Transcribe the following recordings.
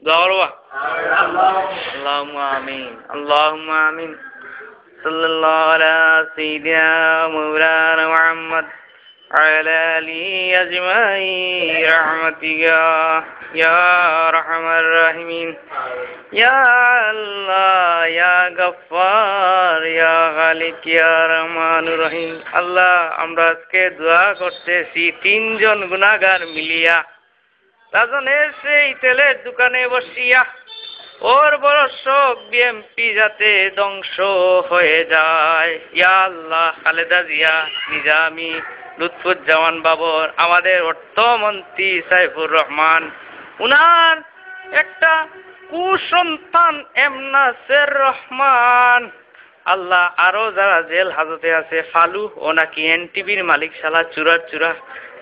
দোয়া করবা আল্লাহুম্মা আমিন আল্লাহুম্মা আমিন সাল্লাল্লাহু আলা সাইয়্যিদিনা মাওলানা মুহাম্মদ وعلى آله أجمعين برحمتك يا أرحم الراحمين يا الله يا غفار يا خالق يا رحمن الرحيم আল্লাহ আমরা আজকে দোয়া করতেছি তিনজন গুনাহগার মিলিয়া রাজনের সেই তেলের দোকানে বসিয়া ওর বড় শোক বিএমপি যাতে ধ্বংস হয়ে যায় ইয়া আল্লাহ খালেদা জিয়া নিজামী লুৎফুজ্জামান বাবর আমাদের অর্থমন্ত্রী সাইফুর রহমান উনার একটা কুসন্তান এমনাসের রহমান আল্লাহ আরো যারা জেল হাজতে আছে ফালু ও নাকি এনটিভির মালিক শালা চুরা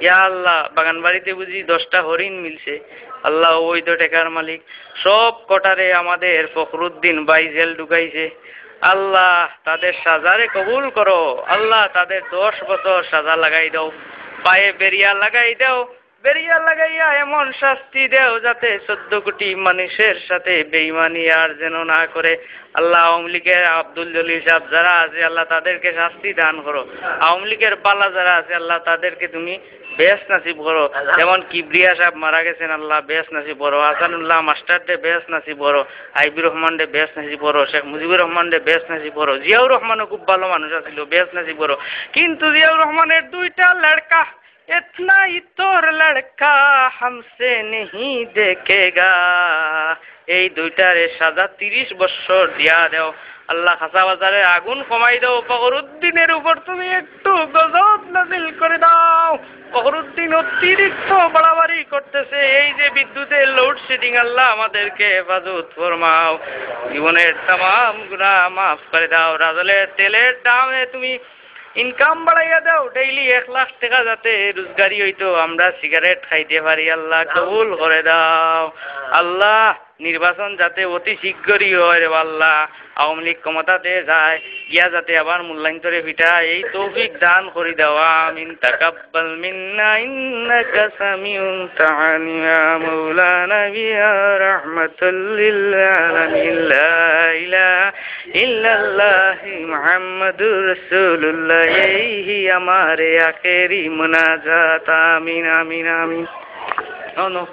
ইয়া আল্লাহ বাগানবাড়িতে বুঝি 10টা হরিণ মিলছে আল্লাহ অবৈধ টাকার মালিক সব কটারে আমাদের ফখরুদ্দিন ভাই জেল ঢুকাইছে আল্লাহ তাদের সাজারে কবুল করো আল্লাহ তাদের 10 বছর সাজা লাগাই দাও পায়ে বেরিয়া লাগাই দাও বেরিয়া লাগাইয়া এমন শাস্তি দাও যাতে 14 কোটি মানুষের সাথে বেঈমানি আর যেন না করে আল্লাহ আওয়ামী লীগের আব্দুল জলিল সাহেব যারা আছে আল্লাহ তাদেরকে শাস্তি দান করো আওয়ামী লীগের পালা যারা আছে আল্লাহ তাদেরকে তুমি বেশ নসিব করো যেমন কিবরিয়া সাহেব মারা গেছেন আল্লাহ বেশ নসিব করো হাসানুল্লাহ মাস্টারদের বেশ নসিব করো আইবির রহমানদের বেশ নসিব করো শেখ মুজিবুর রহমানদের বেশ নসিব করো জিয়াউর রহমানও খুব ভালো মানুষ ছিল বেশ নসিব করো কিন্তু জিয়াউর রহমানের 2টা লড়কা इतना ही तोर लड़का हमसे नहीं देखेगा এই দুইটারে সাজা 30 বছর দিয়া দাও আল্লাহ খাসা বাজারে আগুন কমাই দাও ফখরুদ্দিনের উপর তুমি একটু গজব নাজিল করে দাও ফখরুদ্দিন অতিরিক্ত বাড়াবাড়ি করতেছে এই যে বিদ্যুতের লোডশেডিং আল্লাহ আমাদেরকে হেফাজত ফরমাও জীবনের तमाम গুনাহ মাফ করে দাও রাজলের তেলের দামে তুমি ইনকাম বাড়াইয়া দাও ডেইলি 1 লাখ টাকা যাতে রোজগারি হইতো আমরা সিগারেট খাইতে পারি আল্লাহ কবুল করে দাও আল্লাহ নির্বাচন যাতে অতি শীঘ্রই হয় রে আল্লাহ আওয়ামী লীগ ক্ষমতাতে যায় গিয়া যাতে আবার মূল্যায়ন্তরে ভিটা এই তৌফিক দান করে দাও আমিন তাকাব্বাল মিন্না ইন্নাকা সামিউন তাআনি ইয়া মাওলানা ইয়া রাহমাতুল লিল আলামিন লা ইলাহা ইল্লাল্লাহ মুহাম্মাদুর রাসূলুল্লাহ এই আমারে আখেরি মুনাজাত আমিন আমিন আমিন নো নো